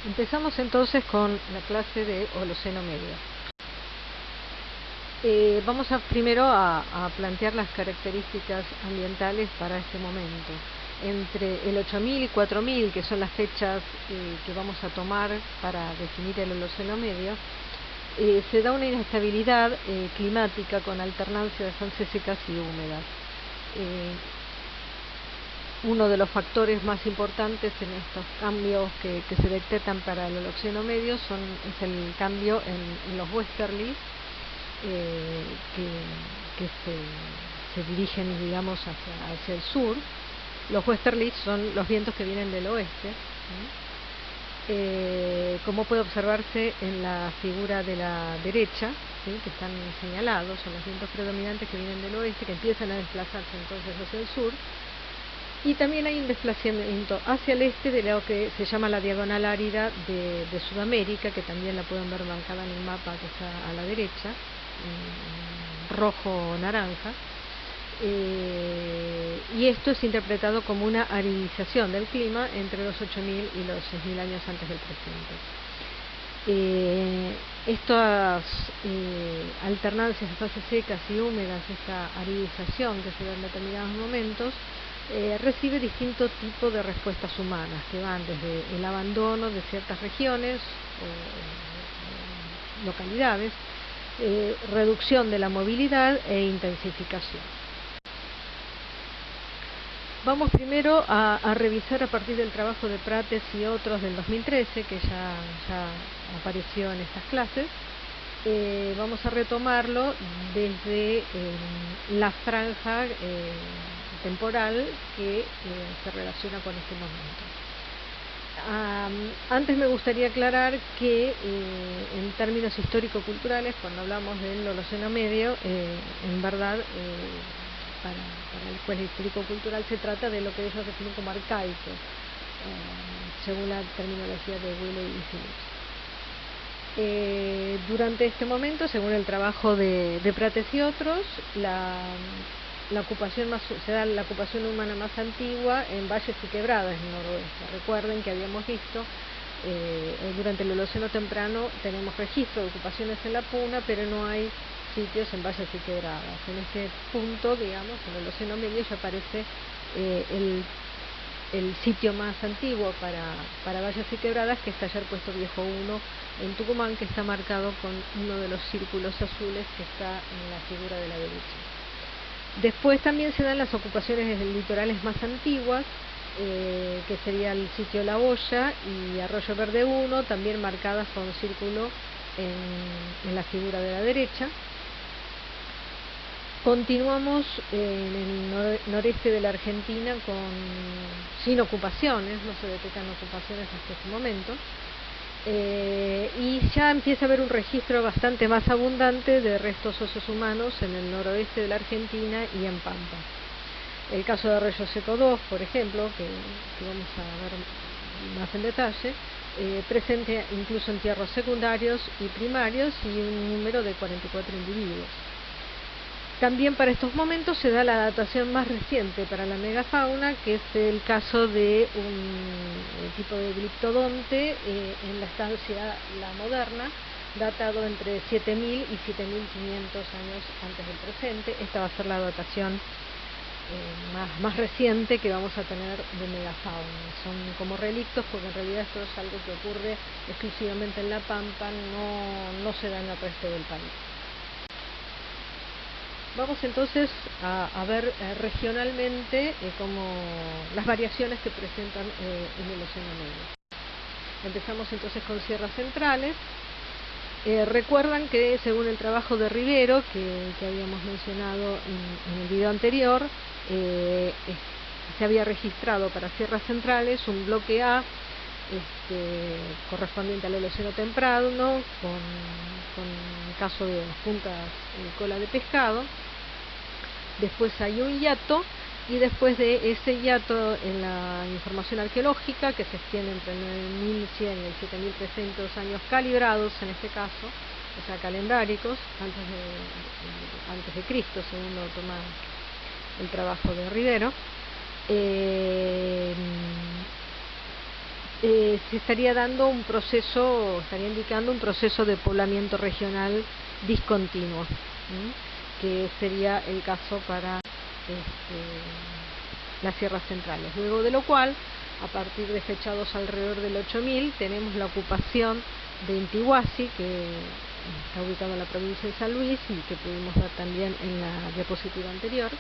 Empezamos entonces con la clase de Holoceno Medio. Vamos primero a plantear las características ambientales para este momento. Entre el 8000 y 4000, que son las fechas que vamos a tomar para definir el Holoceno Medio, se da una inestabilidad climática con alternancia de fases secas y húmedas. Uno de los factores más importantes en estos cambios que se detectan para el Holoceno Medio es el cambio en los westerlies, que se dirigen, digamos, hacia el sur. Los westerlies son los vientos que vienen del oeste, como puede observarse en la figura de la derecha, que están señalados, son los vientos predominantes que vienen del oeste, que empiezan a desplazarse entonces hacia el sur. Y también hay un desplazamiento hacia el este de lo que se llama la diagonal árida de Sudamérica, que también la pueden ver marcada en el mapa que está a la derecha, rojo-naranja. Y esto es interpretado como una aridización del clima entre los 8000 y los 6000 años antes del presente. Estas alternancias de fases secas y húmedas, esta aridización que se da en determinados momentos, recibe distintos tipos de respuestas humanas, que van desde el abandono de ciertas regiones o localidades, reducción de la movilidad e intensificación. Vamos primero a revisar a partir del trabajo de Prates y otros del 2013, que ya apareció en estas clases. Vamos a retomarlo desde la franja temporal que se relaciona con este momento. Antes me gustaría aclarar que en términos histórico-culturales, cuando hablamos del Holoceno Medio, en verdad para la escuela histórico-cultural se trata de lo que ellos definen como arcaico, según la terminología de Willey y Phillips. Durante este momento, según el trabajo de Prates y otros, la ocupación se da la ocupación humana más antigua en valles y quebradas del noroeste. Recuerden que habíamos visto durante el Holoceno temprano tenemos registro de ocupaciones en la puna, pero no hay sitios en valles y quebradas. En este punto, digamos, en el Holoceno Medio ya aparece el sitio más antiguo para valles y quebradas, que es Taller Puesto Viejo 1 en Tucumán, que está marcado con uno de los círculos azules que está en la figura de la derecha. Después también se dan las ocupaciones litorales más antiguas, que sería el sitio La Hoya y Arroyo Verde 1, también marcadas con un círculo en la figura de la derecha. Continuamos en el noreste de la Argentina sin ocupaciones, no se detectan ocupaciones hasta este momento. Y ya empieza a haber un registro bastante más abundante de restos óseos humanos en el noroeste de la Argentina y en Pampa. El caso de Arroyo Seco 2, por ejemplo, que vamos a ver más en detalle, presente incluso entierros secundarios y primarios y un número de 44 individuos. También para estos momentos se da la datación más reciente para la megafauna, que es el caso de un tipo de gliptodonte en la estancia La Moderna, datado entre 7000 y 7500 años antes del presente. Esta va a ser la datación más reciente que vamos a tener de megafauna. Son como relictos, porque en realidad esto es algo que ocurre exclusivamente en La Pampa, no se da en el resto del país. Vamos entonces a ver regionalmente como las variaciones que presentan en el Holoceno Medio. Empezamos entonces con sierras centrales. Recuerdan que según el trabajo de Rivero, que habíamos mencionado en el video anterior, se había registrado para sierras centrales un bloque A correspondiente al Holoceno temprano, con el caso de las puntas cola de pescado. Después hay un hiato, y después de ese hiato en la información arqueológica, que se extiende entre el 9100 y el 7300 años calibrados en este caso, o sea calendáricos, antes de Cristo, según lo toma el trabajo de Rivero. se estaría dando un proceso, estaría indicando un proceso de poblamiento regional discontinuo, que sería el caso para las sierras centrales. Luego de lo cual, a partir de fechados alrededor del 8000, tenemos la ocupación de Intihuasi, que está ubicado en la provincia de San Luis y que pudimos ver también en la diapositiva anterior.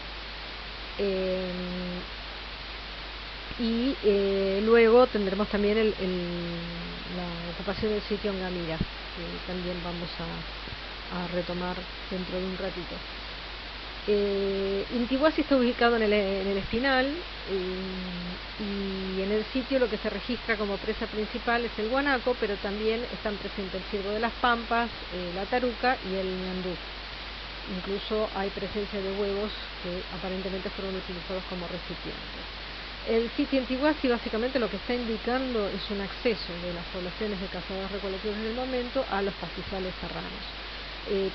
Luego tendremos también la ocupación del sitio Ongamira, que también vamos a retomar dentro de un ratito. Intihuasi está ubicado en el Espinal, y en el sitio lo que se registra como presa principal es el guanaco, pero también están presentes el ciervo de las pampas, la taruca y el ñandú. Incluso hay presencia de huevos que aparentemente fueron utilizados como recipientes. El sitio Intihuasi básicamente lo que está indicando es un acceso de las poblaciones de cazadores recolectores del momento a los pastizales serranos.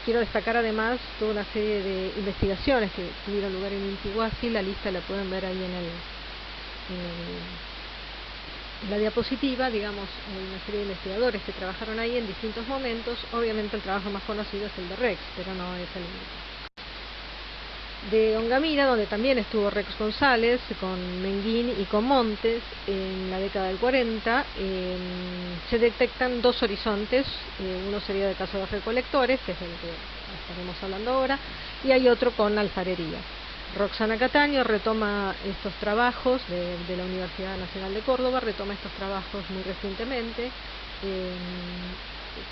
Quiero destacar además toda una serie de investigaciones que tuvieron lugar en Intihuasi. La lista la pueden ver ahí en la diapositiva. Digamos, hay una serie de investigadores que trabajaron ahí en distintos momentos. Obviamente el trabajo más conocido es el de Rex, pero no es el único. De Ongamira, donde también estuvo Rex González con Menguín y con Montes en la década del 40, se detectan dos horizontes. Uno sería de cazadores recolectores, que es el que estaremos hablando ahora, y hay otro con alfarería. Roxana Cataño retoma estos trabajos de la Universidad Nacional de Córdoba, retoma estos trabajos muy recientemente,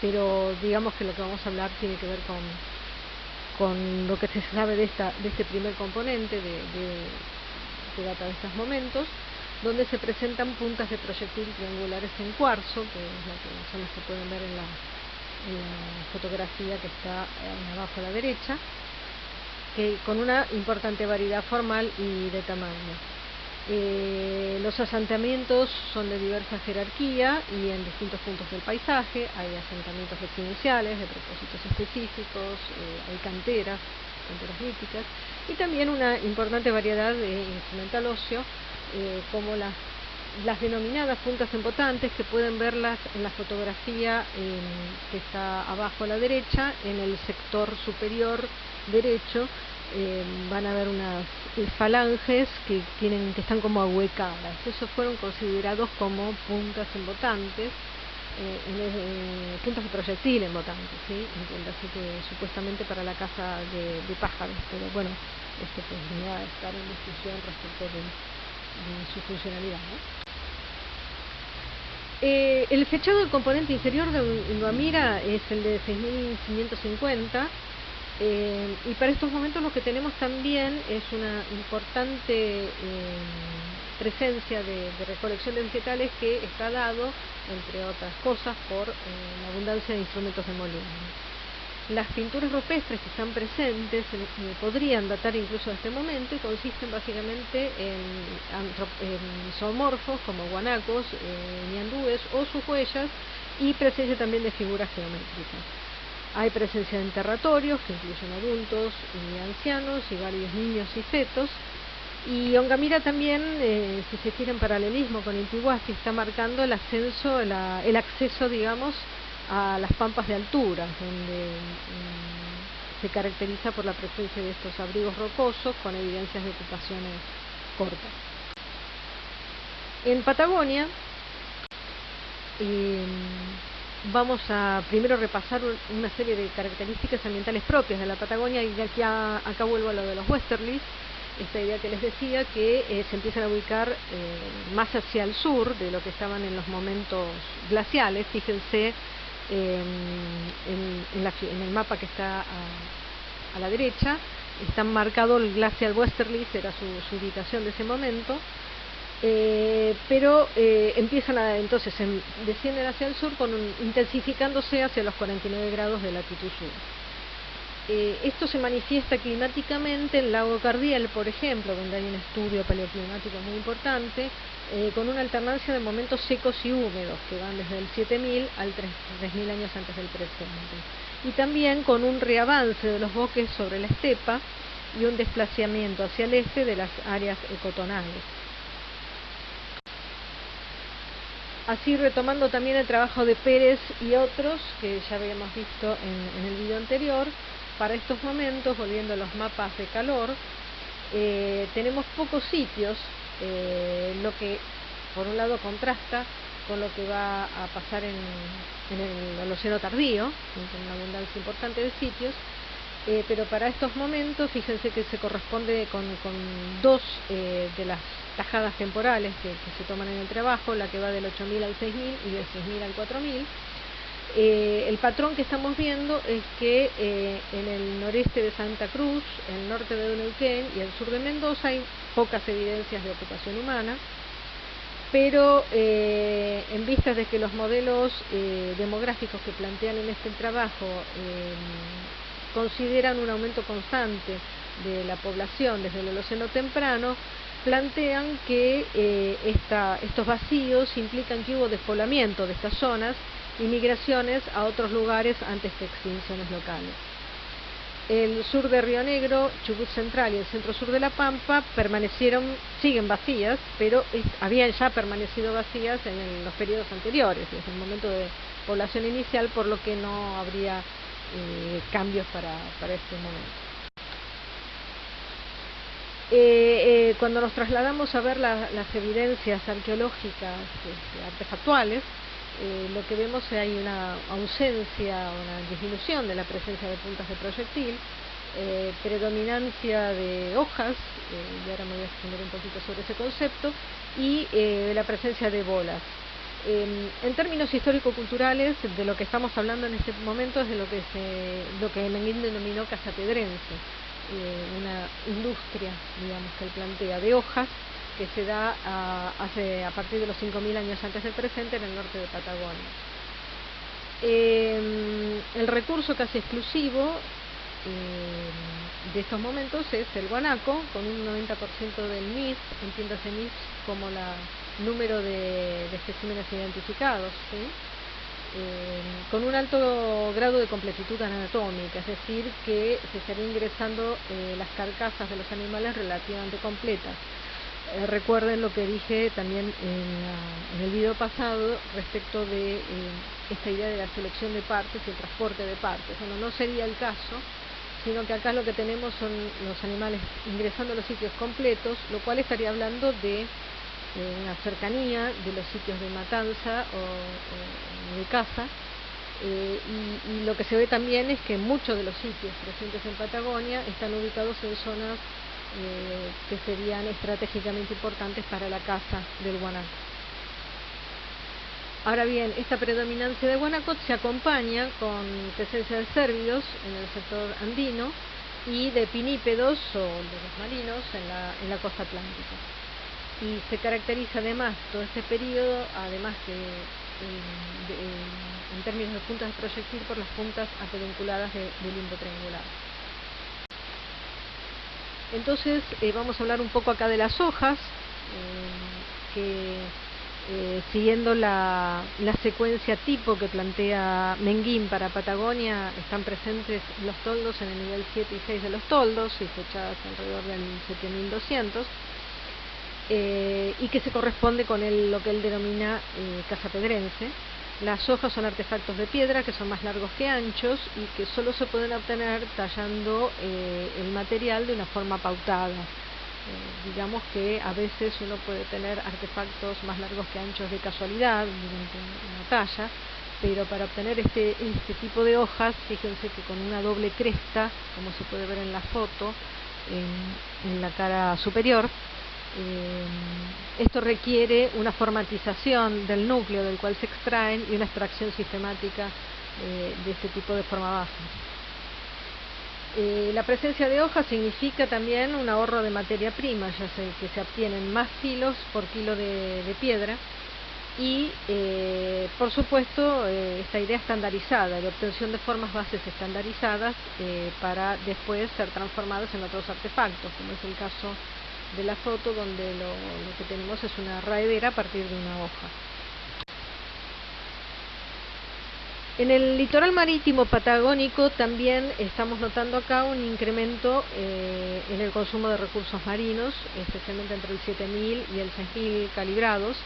pero digamos que lo que vamos a hablar tiene que ver con lo que se sabe de este primer componente que data de estos momentos, donde se presentan puntas de proyectil triangulares en cuarzo, que son las que pueden ver en la fotografía que está abajo a la derecha, con una importante variedad formal y de tamaño. Los asentamientos son de diversa jerarquía y en distintos puntos del paisaje. Hay asentamientos residenciales de propósitos específicos, hay canteras líticas, y también una importante variedad de instrumental óseo, como las denominadas puntas embotantes, que pueden verlas en la fotografía que está abajo a la derecha. En el sector superior derecho van a ver unas falanges que están como ahuecadas. Esos fueron considerados como puntas embotantes, puntas de proyectil embotantes, ¿sí? Entiéndase que supuestamente para la caza de pájaros, pero bueno, esto podría estar en discusión respecto de su funcionalidad, ¿no? El fechado del componente inferior de Ongamira es el de 6550. Y para estos momentos lo que tenemos también es una importante presencia de recolección de vegetales, que está dado, entre otras cosas, por la abundancia de instrumentos de molino. Las pinturas rupestres que están presentes podrían datar incluso de este momento, y consisten básicamente en zoomorfos como guanacos, ñandúes o sus huellas, y presencia también de figuras geométricas. Hay presencia de enterratorios que incluyen adultos y ancianos y varios niños y fetos. Y Ongamira también, si se quiere en paralelismo con Intihuasi, está marcando el acceso, digamos, a las pampas de altura, donde se caracteriza por la presencia de estos abrigos rocosos con evidencias de ocupaciones cortas. En Patagonia, vamos a primero repasar una serie de características ambientales propias de la Patagonia, y aquí acá vuelvo a lo de los westerlies, esta idea que les decía, que se empiezan a ubicar más hacia el sur de lo que estaban en los momentos glaciales. Fíjense en el mapa que está a la derecha, está marcado el glacial Westerly, era su ubicación de ese momento. Pero empiezan entonces descienden hacia el sur, intensificándose hacia los 49 grados de latitud sur. Esto se manifiesta climáticamente en Lago Cardiel, por ejemplo, donde hay un estudio paleoclimático muy importante, con una alternancia de momentos secos y húmedos que van desde el 7000 al 3000 años antes del presente, y también con un reavance de los bosques sobre la estepa y un desplazamiento hacia el este de las áreas ecotonales. Así, retomando también el trabajo de Pérez y otros que ya habíamos visto en el video anterior, para estos momentos, volviendo a los mapas de calor, tenemos pocos sitios, lo que por un lado contrasta con lo que va a pasar en el Holoceno tardío, con una abundancia importante de sitios, pero para estos momentos, fíjense que se corresponde con dos de las tajadas temporales que se toman en el trabajo, la que va del 8000 al 6000 y del 6000 al 4000. El patrón que estamos viendo es que en el noreste de Santa Cruz, el norte de Neuquén y el sur de Mendoza hay pocas evidencias de ocupación humana, pero en vistas de que los modelos demográficos que plantean en este trabajo consideran un aumento constante de la población desde el Holoceno temprano, plantean que estos vacíos implican que hubo despoblamiento de estas zonas y migraciones a otros lugares antes que extinciones locales. El sur de Río Negro, Chubut Central y el centro sur de La Pampa siguen vacías, pero habían ya permanecido vacías en los periodos anteriores, desde el momento de población inicial, por lo que no habría cambios para este momento. Cuando nos trasladamos a ver las evidencias arqueológicas artefactuales, lo que vemos es que hay una ausencia, una disminución de la presencia de puntas de proyectil, predominancia de hojas, y ahora me voy a extender un poquito sobre ese concepto, y la presencia de bolas. En términos histórico-culturales, de lo que estamos hablando en este momento es de lo que Menguín denominó casa pedrense, una industria, digamos, que él plantea de hojas que se da a partir de los 5000 años antes del presente en el norte de Patagonia. El recurso casi exclusivo de estos momentos es el guanaco, con un 90% del MIS, entiéndase MIS como número de especímenes identificados, ¿sí? Con un alto grado de completitud anatómica, es decir, que se estaría ingresando las carcasas de los animales relativamente completas. Recuerden lo que dije también en el video pasado respecto de esta idea de la selección de partes y el transporte de partes. Bueno, no sería el caso, sino que acá lo que tenemos son los animales ingresando a los sitios completos, lo cual estaría hablando de una cercanía de los sitios de matanza o de caza, y lo que se ve también es que muchos de los sitios presentes en Patagonia están ubicados en zonas que serían estratégicamente importantes para la caza del guanaco. Ahora bien, esta predominancia de guanaco se acompaña con presencia de cérvidos en el sector andino y de pinípedos o lobos marinos en la costa atlántica. Y se caracteriza además todo este periodo, además que en términos de puntas de proyectil, por las puntas apedunculadas de limbo triangular. Entonces vamos a hablar un poco acá de las hojas, que siguiendo la secuencia tipo que plantea Menguín para Patagonia, están presentes los toldos en el nivel 7 y 6 de los toldos y fechadas alrededor del 7200, y que se corresponde con lo que él denomina casa pedrense. Las hojas son artefactos de piedra que son más largos que anchos y que solo se pueden obtener tallando el material de una forma pautada. Digamos que a veces uno puede tener artefactos más largos que anchos de casualidad durante una talla, pero para obtener este tipo de hojas, fíjense que con una doble cresta, como se puede ver en la foto, en la cara superior, esto requiere una formatización del núcleo del cual se extraen y una extracción sistemática de este tipo de forma baja. La presencia de hojas significa también un ahorro de materia prima, ya sé que se obtienen más filos por kilo de piedra y, por supuesto, esta idea estandarizada de obtención de formas bases estandarizadas para después ser transformadas en otros artefactos, como es el caso de la foto, donde lo que tenemos es una raedera a partir de una hoja. En el litoral marítimo patagónico también estamos notando acá un incremento en el consumo de recursos marinos, especialmente entre el 7000 y el 6000 calibrados,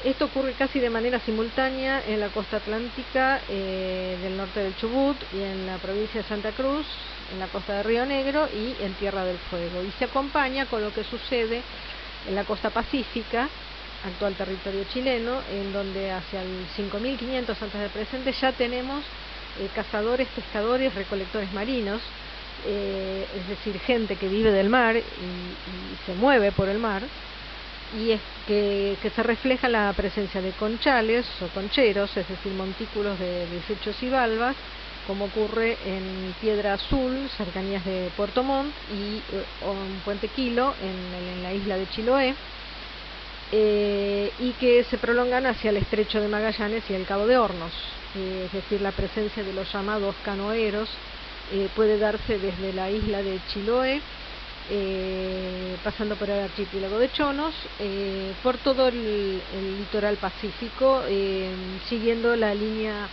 Esto ocurre casi de manera simultánea en la costa atlántica del norte del Chubut y en la provincia de Santa Cruz, en la costa de Río Negro y en Tierra del Fuego. Y se acompaña con lo que sucede en la costa pacífica, actual territorio chileno, en donde hacia el 5500 antes del presente ya tenemos cazadores, pescadores, recolectores marinos, es decir, gente que vive del mar y se mueve por el mar, y es que se refleja la presencia de conchales o concheros, es decir, montículos de desechos y valvas, como ocurre en Piedra Azul, cercanías de Puerto Montt, y en Puente Quilo, en la isla de Chiloé, y que se prolongan hacia el estrecho de Magallanes y el Cabo de Hornos, es decir, la presencia de los llamados canoeros puede darse desde la isla de Chiloé, pasando por el archipiélago de Chonos, por todo el litoral pacífico, siguiendo la línea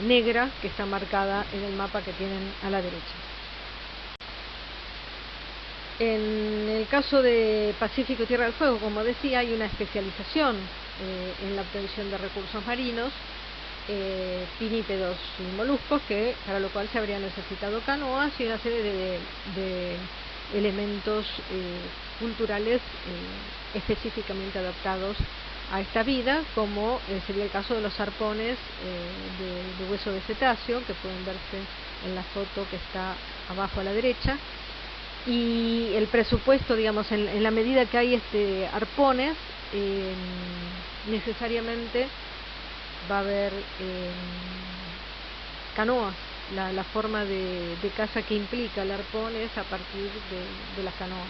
negra que está marcada en el mapa que tienen a la derecha. En el caso de Pacífico y Tierra del Fuego, como decía, hay una especialización en la obtención de recursos marinos, pinípedos y moluscos, para lo cual se habría necesitado canoas y una serie de elementos culturales específicamente adaptados a esta vida, como sería el caso de los arpones de hueso de cetáceo, que pueden verse en la foto que está abajo a la derecha. Y el presupuesto, digamos, en la medida que hay arpones, necesariamente va a haber canoas. La forma de caza que implica el arpón es a partir de las canoas.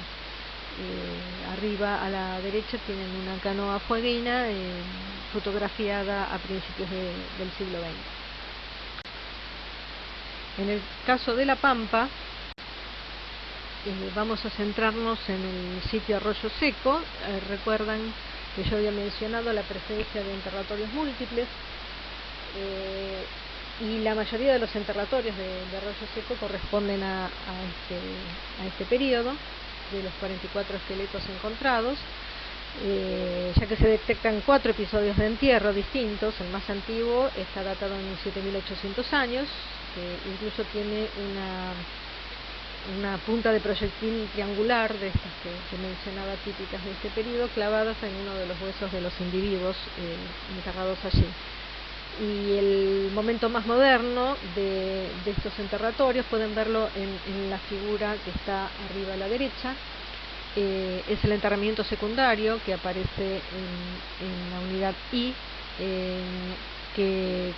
Arriba a la derecha tienen una canoa fueguina fotografiada a principios del siglo XX. En el caso de La Pampa, vamos a centrarnos en el sitio Arroyo Seco. Recuerdan que yo había mencionado la presencia de enterratorios múltiples, y la mayoría de los enterratorios de Arroyo Seco corresponden a este periodo, de los 44 esqueletos encontrados, ya que se detectan 4 episodios de entierro distintos. El más antiguo está datado en 7800 años, que incluso tiene una punta de proyectil triangular, de estas que mencionaba, típicas de este periodo, clavadas en uno de los huesos de los individuos enterrados allí. Y el momento más moderno de estos enterratorios, pueden verlo en la figura que está arriba a la derecha, es el enterramiento secundario que aparece en la unidad I, que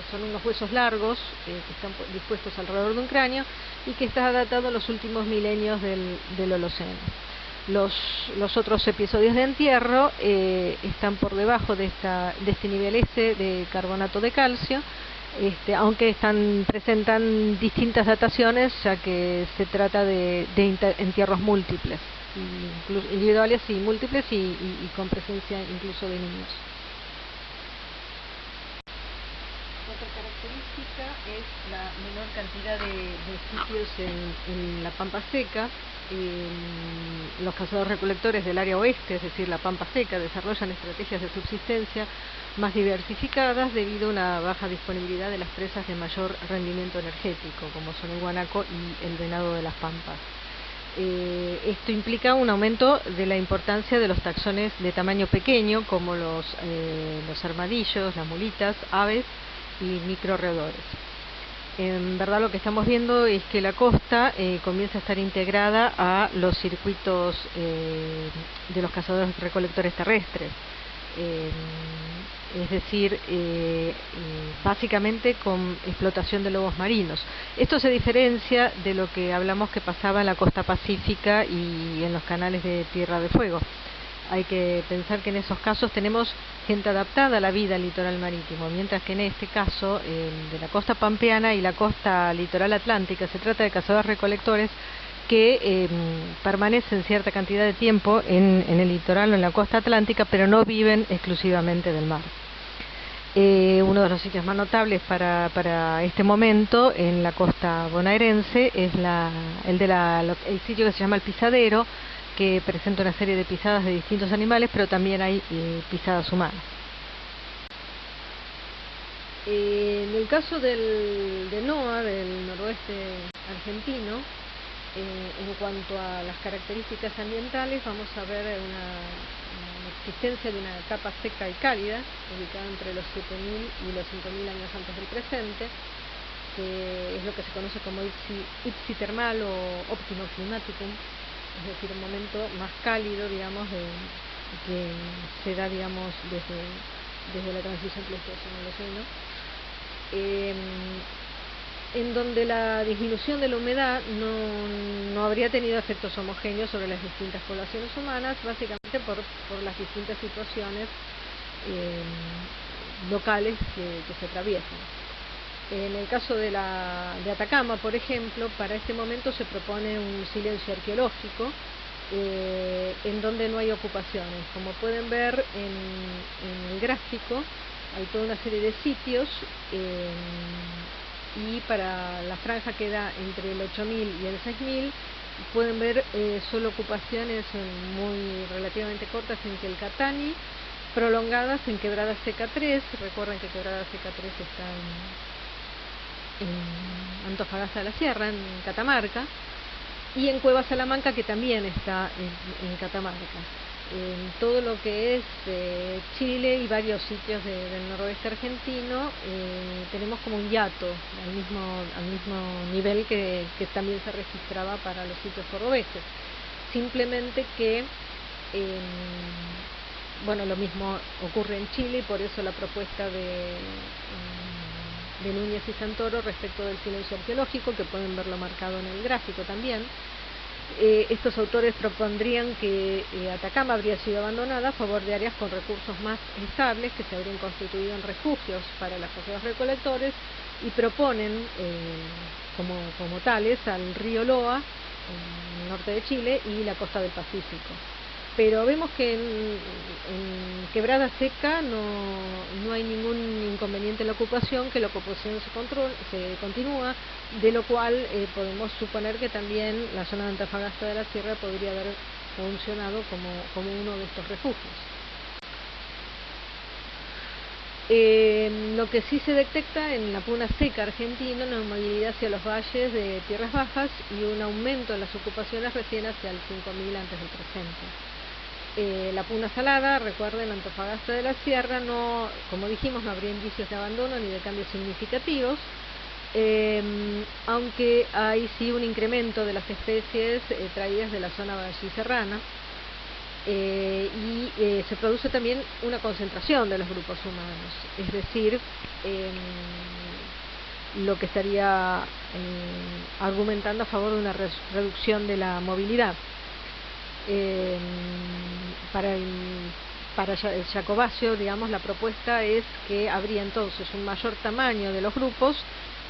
son unos huesos largos que están dispuestos alrededor de un cráneo y que está datado en los últimos milenios del Holoceno. Los otros episodios de entierro están por debajo de este nivel S de carbonato de calcio, aunque presentan distintas dataciones, ya que se trata de entierros múltiples, incluso individuales y múltiples, y con presencia incluso de niños. Otra característica es la menor cantidad de sitios en la Pampa Seca. Los cazadores-recolectores del área oeste, es decir, la Pampa Seca, desarrollan estrategias de subsistencia más diversificadas debido a una baja disponibilidad de las presas de mayor rendimiento energético, como son el guanaco y el venado de las pampas. Esto implica un aumento de la importancia de los taxones de tamaño pequeño, como los armadillos, las mulitas, aves y microroedores. En verdad, lo que estamos viendo es que la costa comienza a estar integrada a los circuitos de los cazadores recolectores terrestres, es decir, básicamente con explotación de lobos marinos. Esto se diferencia de lo que hablamos que pasaba en la costa pacífica y en los canales de Tierra de Fuego. Hay que pensar que en esos casos tenemos gente adaptada a la vida al litoral marítimo, mientras que en este caso, de la costa pampeana y la costa litoral atlántica, se trata de cazadores-recolectores que permanecen cierta cantidad de tiempo en el litoral o en la costa atlántica, pero no viven exclusivamente del mar. Uno de los sitios más notables para este momento en la costa bonaerense es el sitio que se llama El Pisadero, que presenta una serie de pisadas de distintos animales, pero también hay pisadas humanas. En el caso de NOA, del noroeste argentino, en cuanto a las características ambientales, vamos a ver una existencia de una capa seca y cálida, ubicada entre los 7.000 y los 5.000 años antes del presente, que es lo que se conoce como ipsitermal o óptimo climaticum, es decir, un momento más cálido, digamos, que se da, digamos, desde la transición Pleistoceno-Holoceno, en donde la disminución de la humedad no habría tenido efectos homogéneos sobre las distintas poblaciones humanas, básicamente por las distintas situaciones locales que se atraviesan. En el caso de Atacama, por ejemplo, para este momento se propone un silencio arqueológico en donde no hay ocupaciones. Como pueden ver en el gráfico, hay toda una serie de sitios y para la franja que da entre el 8.000 y el 6.000 pueden ver solo ocupaciones muy relativamente cortas en Quelcatani, prolongadas en Quebrada Seca 3. Recuerden que Quebrada Seca 3 está en Antofagasta de la Sierra, en Catamarca, y en Cueva Salamanca, que también está en Catamarca. En todo lo que es Chile y varios sitios del noroeste argentino tenemos como un hiato al mismo nivel que también se registraba para los sitios cordobeses. Simplemente que bueno, lo mismo ocurre en Chile, y por eso la propuesta de Núñez y Santoro respecto del silencio arqueológico, que pueden verlo marcado en el gráfico también. Estos autores propondrían que Atacama habría sido abandonada a favor de áreas con recursos más estables que se habrían constituido en refugios para las sociedades recolectores, y proponen como tales al río Loa, en el norte de Chile, y la costa del Pacífico. Pero vemos que en Quebrada Seca no hay ningún inconveniente en la ocupación, que la ocupación se continúa, de lo cual podemos suponer que también la zona de Antofagasta de la Sierra podría haber funcionado como uno de estos refugios. Lo que sí se detecta en la puna seca argentina, una movilidad hacia los valles de tierras bajas y un aumento en las ocupaciones recién hacia el 5.000 antes del presente. La puna salada, recuerden, Antofagasta de la Sierra, como dijimos, no habría indicios de abandono ni de cambios significativos, aunque hay sí un incremento de las especies traídas de la zona valliserrana, y se produce también una concentración de los grupos humanos, es decir, lo que estaría argumentando a favor de una reducción de la movilidad. Para el Jacobaccio, digamos, la propuesta es que habría entonces un mayor tamaño de los grupos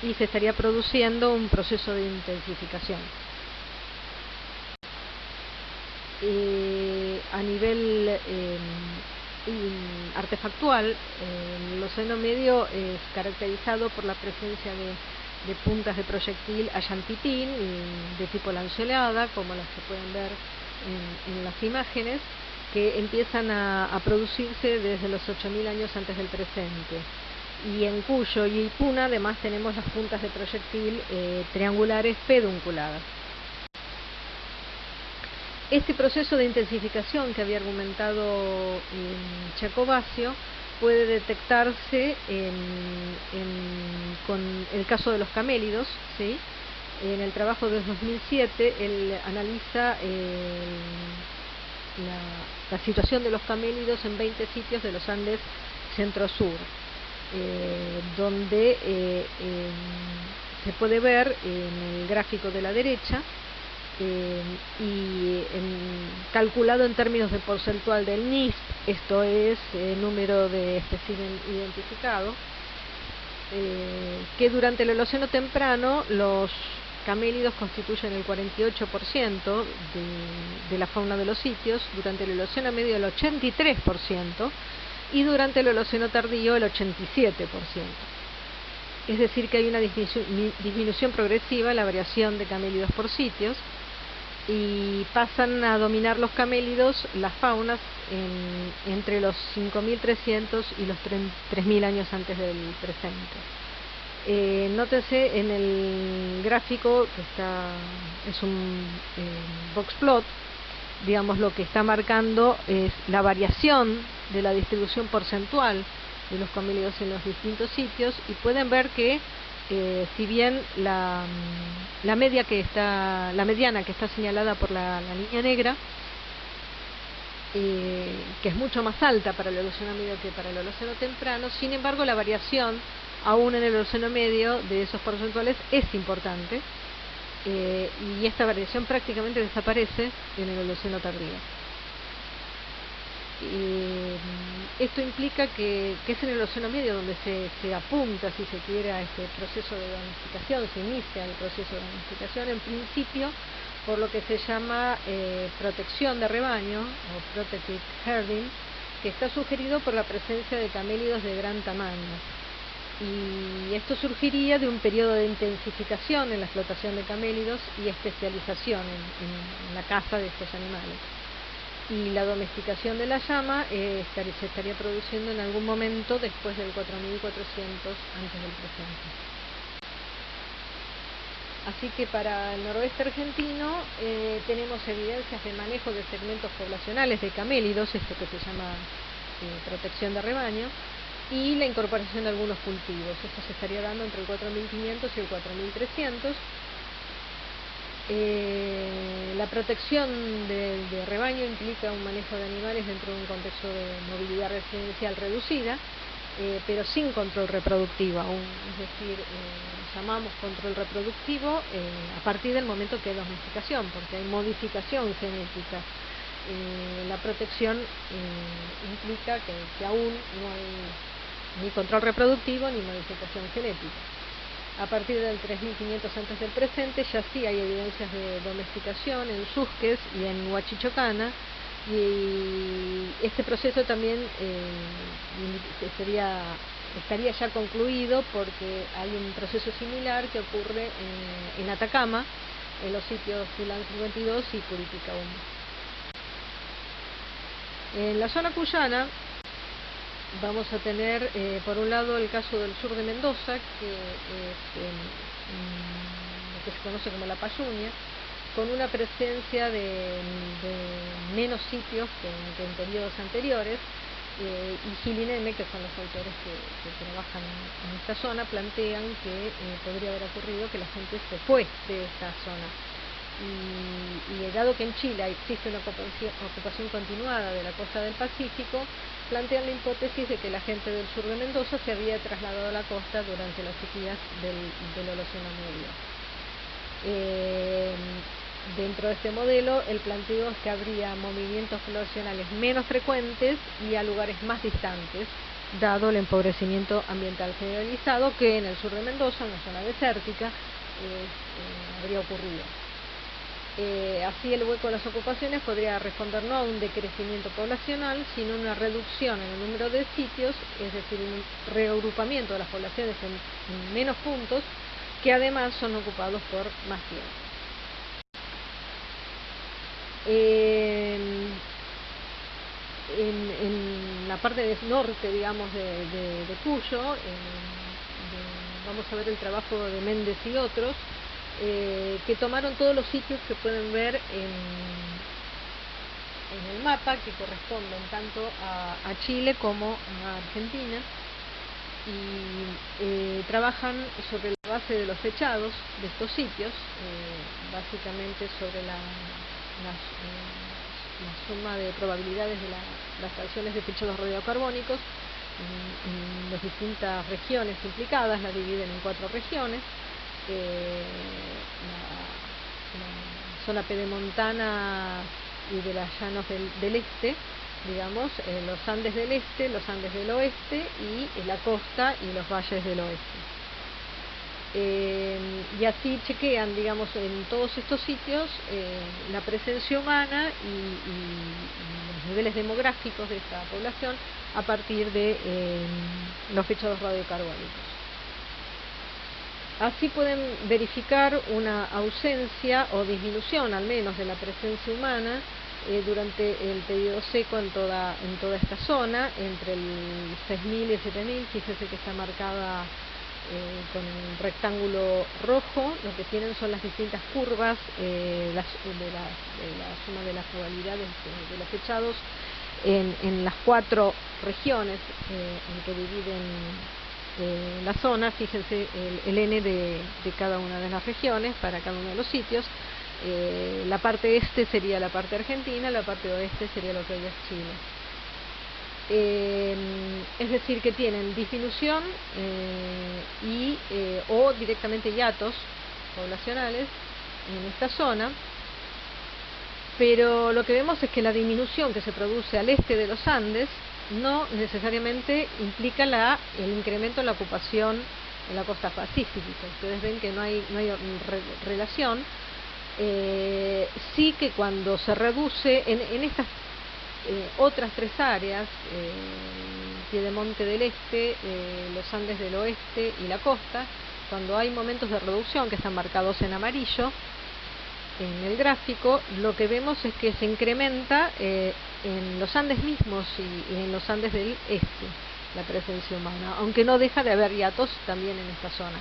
y se estaría produciendo un proceso de intensificación. A nivel artefactual, el Océano Medio es caracterizado por la presencia de puntas de proyectil Allanpitín de tipo lanceolada, como las que pueden ver en las imágenes, que empiezan a producirse desde los 8.000 años antes del presente, y en Cuyo y Puna además tenemos las puntas de proyectil triangulares pedunculadas. Este proceso de intensificación que había argumentado Jacobaccio puede detectarse con el caso de los camélidos, ¿sí? En el trabajo de 2007, él analiza la situación de los camélidos en 20 sitios de los Andes centro-sur, donde se puede ver en el gráfico de la derecha, calculado en términos de porcentual del NISP, esto es número de espécimen identificado, que durante el Holoceno temprano los camélidos constituyen el 48% de la fauna de los sitios, durante el Holoceno medio el 83% y durante el Holoceno tardío el 87%. Es decir, que hay una disminución progresiva en la variación de camélidos por sitios, y pasan a dominar los camélidos las faunas entre los 5.300 y los 3.000 años antes del presente. Nótese en el gráfico que es un box plot, digamos, lo que está marcando es la variación de la distribución porcentual de los camélidos en los distintos sitios, y pueden ver que si bien la mediana que está señalada por la línea negra, que es mucho más alta para el Holoceno medio que para el Holoceno temprano, sin embargo la variación aún en el Holoceno medio de esos porcentuales es importante, y esta variación prácticamente desaparece en el Holoceno tardío. Esto implica que es en el Holoceno medio donde se apunta, si se quiere, a este proceso de domesticación, se inicia el proceso de domesticación, en principio por lo que se llama protección de rebaño o protected herding, que está sugerido por la presencia de camélidos de gran tamaño. Y esto surgiría de un periodo de intensificación en la explotación de camélidos y especialización en la caza de estos animales. Y la domesticación de la llama se estaría produciendo en algún momento después del 4.400 antes del presente. Así que para el noroeste argentino tenemos evidencias de manejo de segmentos poblacionales de camélidos, esto que se llama protección de rebaño, y la incorporación de algunos cultivos. Esto se estaría dando entre el 4.500 y el 4.300. La protección de rebaño implica un manejo de animales dentro de un contexto de movilidad residencial reducida, pero sin control reproductivo aún. Es decir, llamamos control reproductivo a partir del momento que hay domesticación, porque hay modificación genética. La protección implica que aún no hay ni control reproductivo ni modificación genética. A partir del 3.500 antes del presente ya sí hay evidencias de domesticación en Susques y en Huachichocana, y este proceso también estaría ya concluido, porque hay un proceso similar que ocurre en Atacama, en los sitios Tulán 52 y Curitica 1. En la zona cuyana vamos a tener, por un lado, el caso del sur de Mendoza, que es lo que se conoce como la Payunia, con una presencia de menos sitios que en periodos anteriores, y Gil y Neme, que son los autores que trabajan en esta zona, plantean que podría haber ocurrido que la gente se fue de esta zona. Y dado que en Chile existe una ocupación continuada de la costa del Pacífico, plantean la hipótesis de que la gente del sur de Mendoza se había trasladado a la costa durante las sequías del Holoceno medio. Dentro de este modelo, el planteo es que habría movimientos poblacionales menos frecuentes y a lugares más distantes, dado el empobrecimiento ambiental generalizado que en el sur de Mendoza, en una zona desértica, habría ocurrido. Así el hueco de las ocupaciones podría responder no a un decrecimiento poblacional, sino a una reducción en el número de sitios, es decir, un reagrupamiento de las poblaciones en menos puntos, que además son ocupados por más tiempo. En la parte norte, digamos, de Cuyo, vamos a ver el trabajo de Méndez y otros, que tomaron todos los sitios que pueden ver en el mapa, que corresponden tanto a Chile como a Argentina, y trabajan sobre la base de los fechados de estos sitios, básicamente sobre la suma de probabilidades de las estaciones de fechados radiocarbónicos en las distintas regiones implicadas. La dividen en 4 regiones: la zona pedemontana y de las llanos del este, digamos, los Andes del este, los Andes del oeste, y la costa y los valles del oeste. Y así chequean, digamos, en todos estos sitios la presencia humana y los niveles demográficos de esta población a partir de los fechados radiocarbónicos. Así pueden verificar una ausencia o disminución, al menos, de la presencia humana durante el periodo seco en toda esta zona, entre el 6000 y el 7000. Fíjese que está marcada con el rectángulo rojo. Lo que tienen son las distintas curvas de la suma de las probabilidades de los fechados en las 4 regiones en que dividen la zona. Fíjense el N de cada una de las regiones para cada uno de los sitios. La parte este sería la parte argentina, la parte oeste sería lo que hoy es Chile. Es decir, que tienen disminución o directamente hiatos poblacionales en esta zona, pero lo que vemos es que la disminución que se produce al este de los Andes no necesariamente implica el incremento en la ocupación en la costa pacífica. Ustedes ven que no hay relación. Sí que cuando se reduce en estas otras 3 áreas, Piedemonte del Este, los Andes del Oeste y la costa, cuando hay momentos de reducción que están marcados en amarillo en el gráfico, lo que vemos es que se incrementa en los Andes mismos y en los Andes del Este la presencia humana, aunque no deja de haber hiatos también en esta zona.